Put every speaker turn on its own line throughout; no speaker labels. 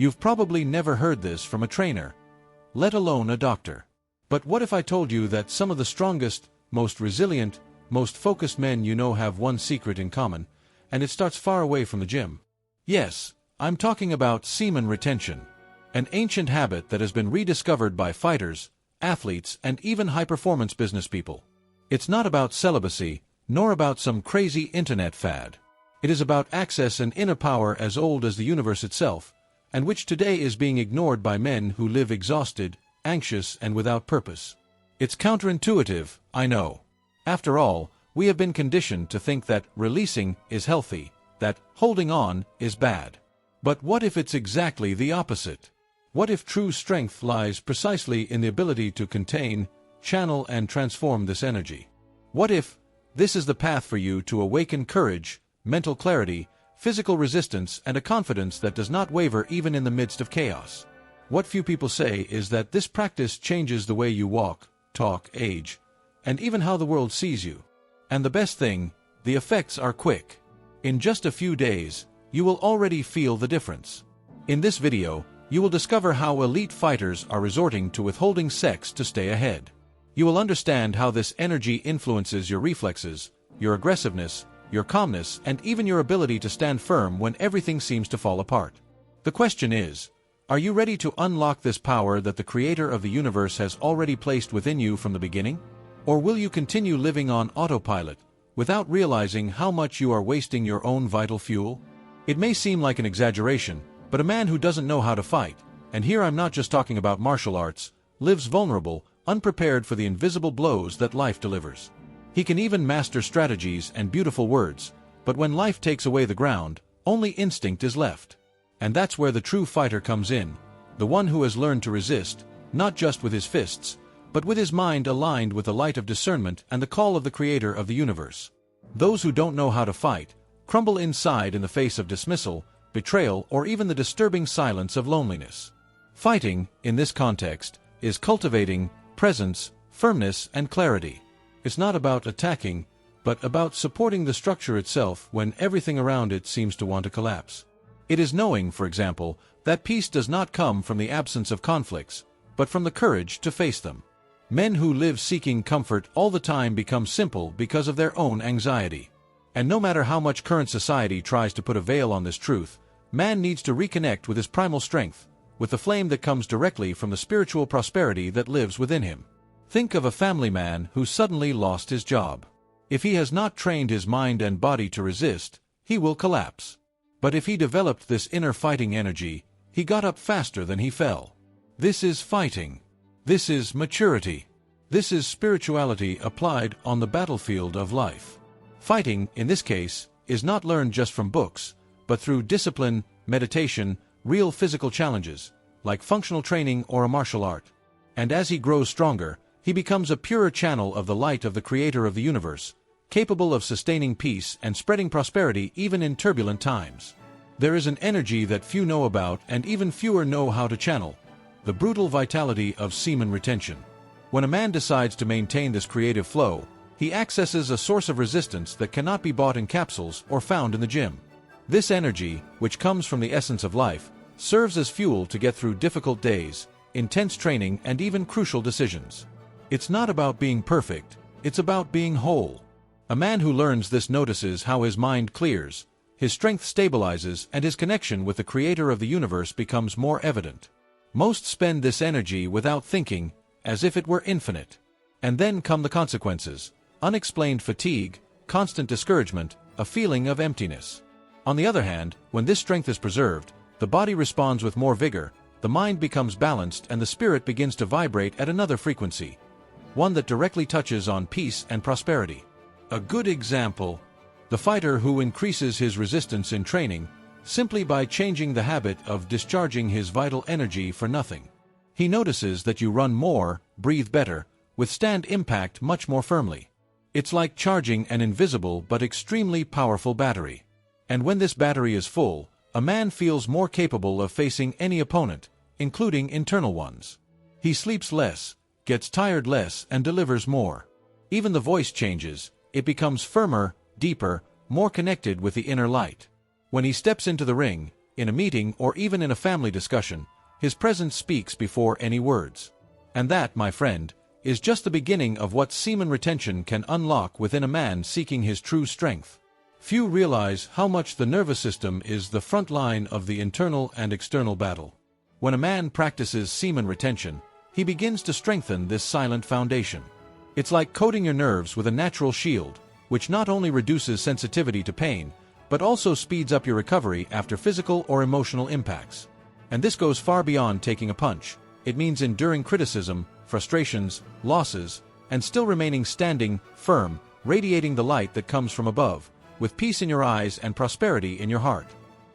You've probably never heard this from a trainer, let alone a doctor. But what if I told you that some of the strongest, most resilient, most focused men you know have one secret in common, and it starts far away from the gym? Yes, I'm talking about semen retention, an ancient habit that has been rediscovered by fighters, athletes, and even high-performance business people. It's not about celibacy, nor about some crazy internet fad. It is about access and inner power as old as the universe itself, and which today is being ignored by men who live exhausted, anxious, and without purpose. It's counterintuitive, I know. After all, we have been conditioned to think that releasing is healthy, that holding on is bad. But what if it's exactly the opposite? What if true strength lies precisely in the ability to contain, channel, and transform this energy? What if this is the path for you to awaken courage, mental clarity, physical resistance, and a confidence that does not waver even in the midst of chaos? What few people say is that this practice changes the way you walk, talk, age, and even how the world sees you. And the best thing, the effects are quick. In just a few days, you will already feel the difference. In this video, you will discover how elite fighters are resorting to withholding sex to stay ahead. You will understand how this energy influences your reflexes, your aggressiveness, your calmness, and even your ability to stand firm when everything seems to fall apart. The question is, are you ready to unlock this power that the creator of the universe has already placed within you from the beginning? Or will you continue living on autopilot, without realizing how much you are wasting your own vital fuel? It may seem like an exaggeration, but a man who doesn't know how to fight, and here I'm not just talking about martial arts, lives vulnerable, unprepared for the invisible blows that life delivers. He can even master strategies and beautiful words, but when life takes away the ground, only instinct is left. And that's where the true fighter comes in, the one who has learned to resist, not just with his fists, but with his mind aligned with the light of discernment and the call of the creator of the universe. Those who don't know how to fight crumble inside in the face of dismissal, betrayal, or even the disturbing silence of loneliness. Fighting, in this context, is cultivating presence, firmness, and clarity. It's not about attacking, but about supporting the structure itself when everything around it seems to want to collapse. It is knowing, for example, that peace does not come from the absence of conflicts, but from the courage to face them. Men who live seeking comfort all the time become simple because of their own anxiety. And no matter how much current society tries to put a veil on this truth, man needs to reconnect with his primal strength, with the flame that comes directly from the spiritual prosperity that lives within him. Think of a family man who suddenly lost his job. If he has not trained his mind and body to resist, he will collapse. But if he developed this inner fighting energy, he got up faster than he fell. This is fighting. This is maturity. This is spirituality applied on the battlefield of life. Fighting, in this case, is not learned just from books, but through discipline, meditation, real physical challenges, like functional training or a martial art. And as he grows stronger, he becomes a purer channel of the light of the creator of the universe, capable of sustaining peace and spreading prosperity even in turbulent times. There is an energy that few know about and even fewer know how to channel, the brutal vitality of semen retention. When a man decides to maintain this creative flow, he accesses a source of resistance that cannot be bought in capsules or found in the gym. This energy, which comes from the essence of life, serves as fuel to get through difficult days, intense training, and even crucial decisions. It's not about being perfect, it's about being whole. A man who learns this notices how his mind clears, his strength stabilizes, and his connection with the creator of the universe becomes more evident. Most spend this energy without thinking, as if it were infinite. And then come the consequences: unexplained fatigue, constant discouragement, a feeling of emptiness. On the other hand, when this strength is preserved, the body responds with more vigor, the mind becomes balanced, and the spirit begins to vibrate at another frequency, one that directly touches on peace and prosperity. A good example: the fighter who increases his resistance in training, simply by changing the habit of discharging his vital energy for nothing. He notices that you run more, breathe better, withstand impact much more firmly. It's like charging an invisible but extremely powerful battery. And when this battery is full, a man feels more capable of facing any opponent, including internal ones. He sleeps less, gets tired less, and delivers more. Even the voice changes, it becomes firmer, deeper, more connected with the inner light. When he steps into the ring, in a meeting, or even in a family discussion, his presence speaks before any words. And that, my friend, is just the beginning of what semen retention can unlock within a man seeking his true strength. Few realize how much the nervous system is the front line of the internal and external battle. When a man practices semen retention, he begins to strengthen this silent foundation. It's like coating your nerves with a natural shield, which not only reduces sensitivity to pain, but also speeds up your recovery after physical or emotional impacts. And this goes far beyond taking a punch. It means enduring criticism, frustrations, losses, and still remaining standing, firm, radiating the light that comes from above, with peace in your eyes and prosperity in your heart.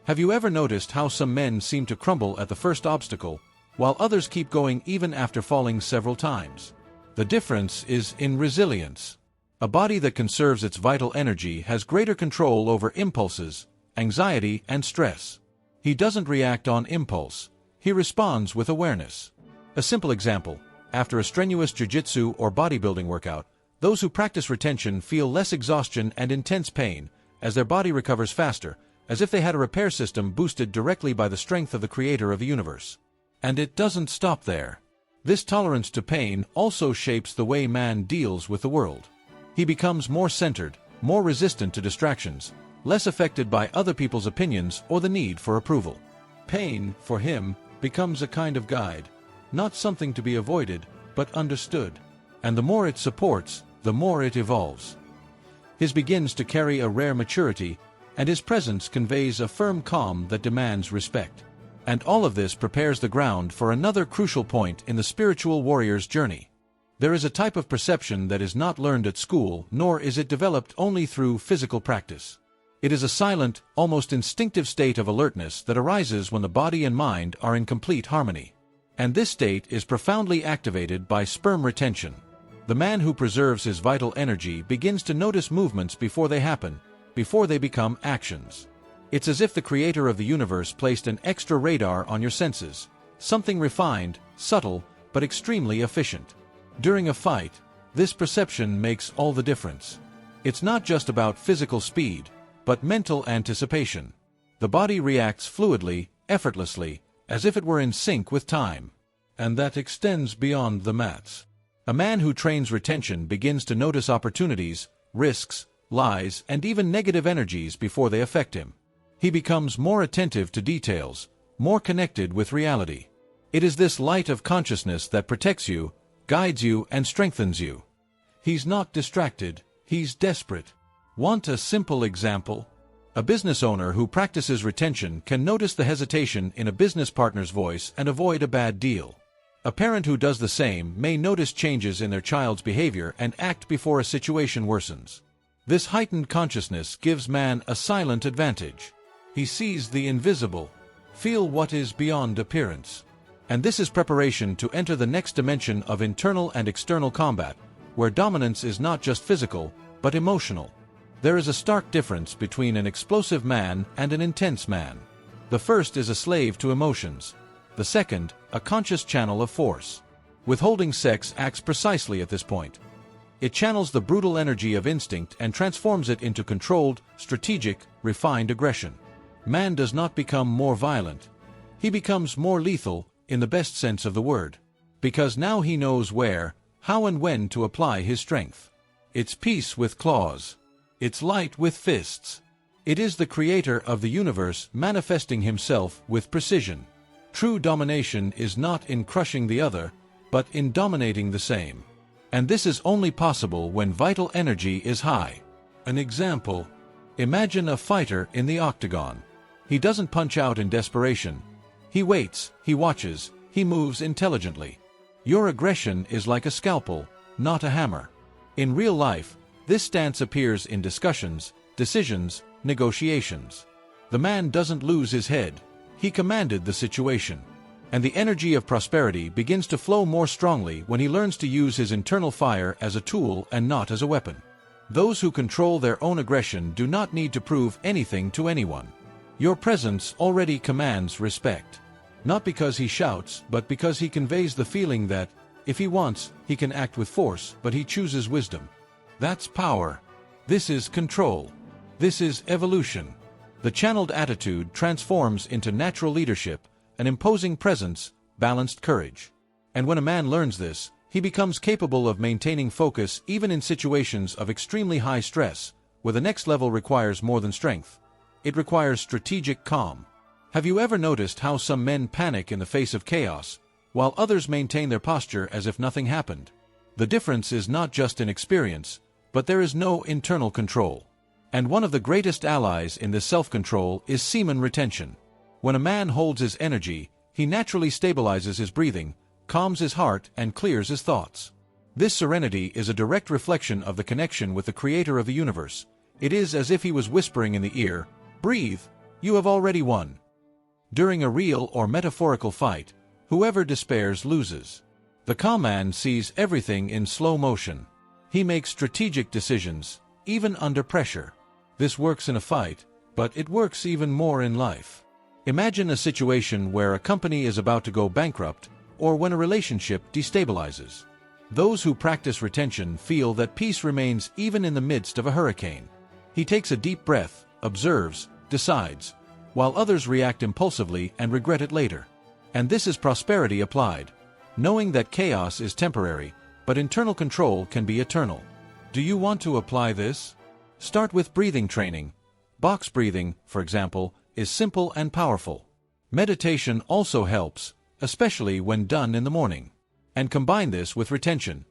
Have you ever noticed how some men seem to crumble at the first obstacle, while others keep going even after falling several times? The difference is in resilience. A body that conserves its vital energy has greater control over impulses, anxiety, and stress. He doesn't react on impulse. He responds with awareness. A simple example: after a strenuous jiu-jitsu or bodybuilding workout, those who practice retention feel less exhaustion and intense pain, as their body recovers faster, as if they had a repair system boosted directly by the strength of the Creator of the universe. And it doesn't stop there. This tolerance to pain also shapes the way man deals with the world. He becomes more centered, more resistant to distractions, less affected by other people's opinions or the need for approval. Pain, for him, becomes a kind of guide, not something to be avoided, but understood. And the more it supports, the more it evolves. His begins to carry a rare maturity, and his presence conveys a firm calm that demands respect. And all of this prepares the ground for another crucial point in the spiritual warrior's journey. There is a type of perception that is not learned at school, nor is it developed only through physical practice. It is a silent, almost instinctive state of alertness that arises when the body and mind are in complete harmony. And this state is profoundly activated by sperm retention. The man who preserves his vital energy begins to notice movements before they happen, before they become actions. It's as if the Creator of the universe placed an extra radar on your senses, something refined, subtle, but extremely efficient. During a fight, this perception makes all the difference. It's not just about physical speed, but mental anticipation. The body reacts fluidly, effortlessly, as if it were in sync with time. And that extends beyond the mats. A man who trains retention begins to notice opportunities, risks, lies, and even negative energies before they affect him. He becomes more attentive to details, more connected with reality. It is this light of consciousness that protects you, guides you, and strengthens you. He's not distracted, he's desperate. Want a simple example? A business owner who practices retention can notice the hesitation in a business partner's voice and avoid a bad deal. A parent who does the same may notice changes in their child's behavior and act before a situation worsens. This heightened consciousness gives man a silent advantage. He sees the invisible, feels what is beyond appearance. And this is preparation to enter the next dimension of internal and external combat, where dominance is not just physical, but emotional. There is a stark difference between an explosive man and an intense man. The first is a slave to emotions. The second, a conscious channel of force. Withholding sex acts precisely at this point. It channels the brutal energy of instinct and transforms it into controlled, strategic, refined aggression. Man does not become more violent. He becomes more lethal, in the best sense of the word. Because now he knows where, how and when to apply his strength. It's peace with claws. It's light with fists. It is the Creator of the universe manifesting himself with precision. True domination is not in crushing the other, but in dominating the same. And this is only possible when vital energy is high. An example: imagine a fighter in the octagon. He doesn't punch out in desperation. He waits, he watches, he moves intelligently. Your aggression is like a scalpel, not a hammer. In real life, this stance appears in discussions, decisions, negotiations. The man doesn't lose his head. He commanded the situation. And the energy of prosperity begins to flow more strongly when he learns to use his internal fire as a tool and not as a weapon. Those who control their own aggression do not need to prove anything to anyone. Your presence already commands respect. Not because he shouts, but because he conveys the feeling that, if he wants, he can act with force, but he chooses wisdom. That's power. This is control. This is evolution. The channeled attitude transforms into natural leadership, an imposing presence, balanced courage. And when a man learns this, he becomes capable of maintaining focus even in situations of extremely high stress, where the next level requires more than strength. It requires strategic calm. Have you ever noticed how some men panic in the face of chaos, while others maintain their posture as if nothing happened? The difference is not just in experience, but there is no internal control. And one of the greatest allies in this self-control is semen retention. When a man holds his energy, he naturally stabilizes his breathing, calms his heart, and clears his thoughts. This serenity is a direct reflection of the connection with the Creator of the universe. It is as if he was whispering in the ear, "Breathe, you have already won." During a real or metaphorical fight, whoever despairs loses. The calm man sees everything in slow motion. He makes strategic decisions, even under pressure. This works in a fight, but it works even more in life. Imagine a situation where a company is about to go bankrupt, or when a relationship destabilizes. Those who practice retention feel that peace remains even in the midst of a hurricane. He takes a deep breath, observes, decides, while others react impulsively and regret it later. And this is prosperity applied, knowing that chaos is temporary, but internal control can be eternal. Do you want to apply this? Start with breathing training. Box breathing, for example, is simple and powerful. Meditation also helps, especially when done in the morning. And combine this with retention.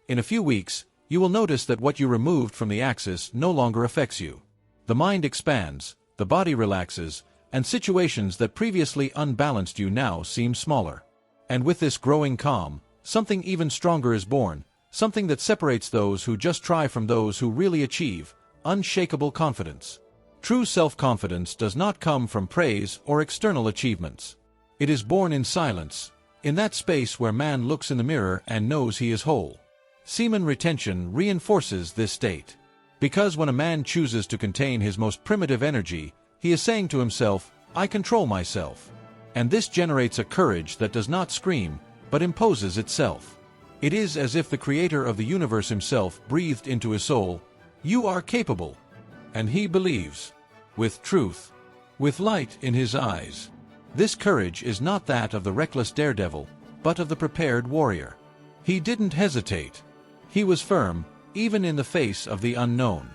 In a few weeks, you will notice that what you removed from the axis no longer affects you. The mind expands, the body relaxes, and situations that previously unbalanced you now seem smaller. And with this growing calm, something even stronger is born, something that separates those who just try from those who really achieve, unshakable confidence. True self-confidence does not come from praise or external achievements. It is born in silence, in that space where man looks in the mirror and knows he is whole. Semen retention reinforces this state. Because when a man chooses to contain his most primitive energy, he is saying to himself, "I control myself." And this generates a courage that does not scream, but imposes itself. It is as if the Creator of the universe himself breathed into his soul, "You are capable." And he believes, with truth, with light in his eyes. This courage is not that of the reckless daredevil, but of the prepared warrior. He didn't hesitate. He was firm, even in the face of the unknown.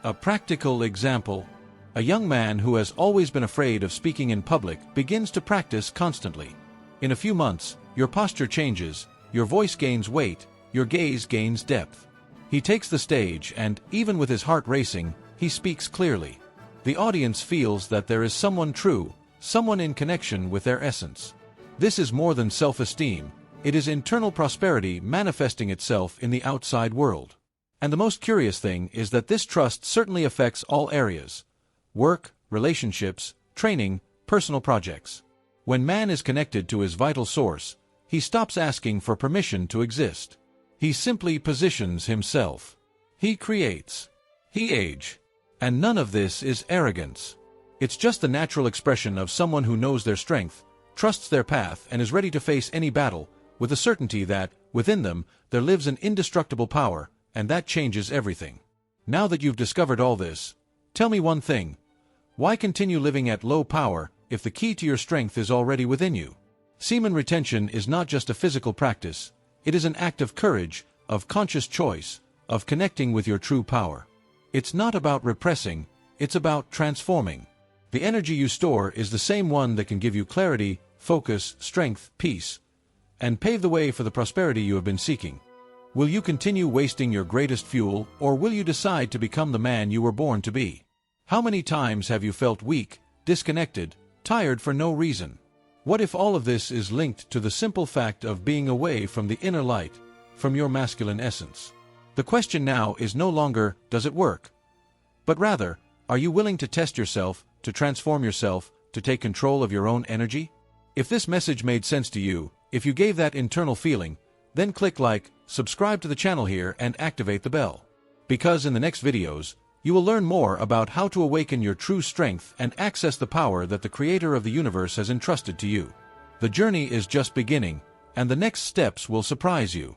A practical example: a young man who has always been afraid of speaking in public begins to practice constantly. In a few months, your posture changes, your voice gains weight, your gaze gains depth. He takes the stage and, even with his heart racing, he speaks clearly. The audience feels that there is someone true, someone in connection with their essence. This is more than self-esteem. It is internal prosperity manifesting itself in the outside world. And the most curious thing is that this trust certainly affects all areas: work, relationships, training, personal projects. When man is connected to his vital source, he stops asking for permission to exist. He simply positions himself. He creates. He age. And none of this is arrogance. It's just the natural expression of someone who knows their strength, trusts their path, and is ready to face any battle, with the certainty that, within them, there lives an indestructible power, and that changes everything. Now that you've discovered all this, tell me one thing: why continue living at low power if the key to your strength is already within you? Semen retention is not just a physical practice, it is an act of courage, of conscious choice, of connecting with your true power. It's not about repressing, it's about transforming. The energy you store is the same one that can give you clarity, focus, strength, peace, and pave the way for the prosperity you have been seeking. Will you continue wasting your greatest fuel, or will you decide to become the man you were born to be? How many times have you felt weak, disconnected, tired for no reason? What if all of this is linked to the simple fact of being away from the inner light, from your masculine essence? The question now is no longer, does it work? But rather, are you willing to test yourself, to transform yourself, to take control of your own energy? If this message made sense to you, if you gave that internal feeling, then click like, subscribe to the channel here, and activate the bell. Because in the next videos, you will learn more about how to awaken your true strength and access the power that the Creator of the universe has entrusted to you. The journey is just beginning, and the next steps will surprise you.